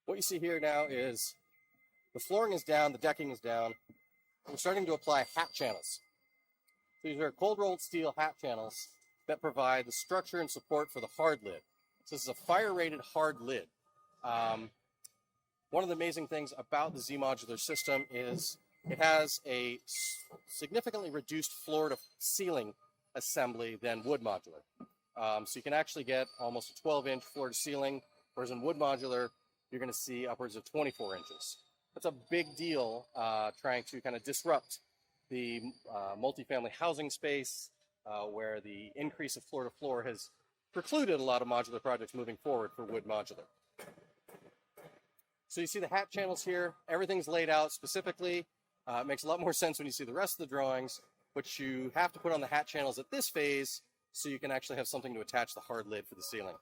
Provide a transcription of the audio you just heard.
What you see here now is the flooring is down, the decking is down. We're starting to apply hat channels. So these are cold rolled steel hat channels that provide the structure and support for the hard lid. So this is a fire rated hard lid. One of the amazing things about the Zmodular system is it has a significantly reduced floor to ceiling assembly than wood modular. So you can actually get almost a 12-inch floor to ceiling, whereas in wood modular, you're going to see upwards of 24 inches. That's a big deal trying to kind of disrupt the multifamily housing space where the increase of floor to floor has precluded a lot of modular projects moving forward for wood modular. So you see the hat channels here, everything's laid out specifically. It makes a lot more sense when you see the rest of the drawings, but you have to put on the hat channels at this phase so you can actually have something to attach the hard lid for the ceiling.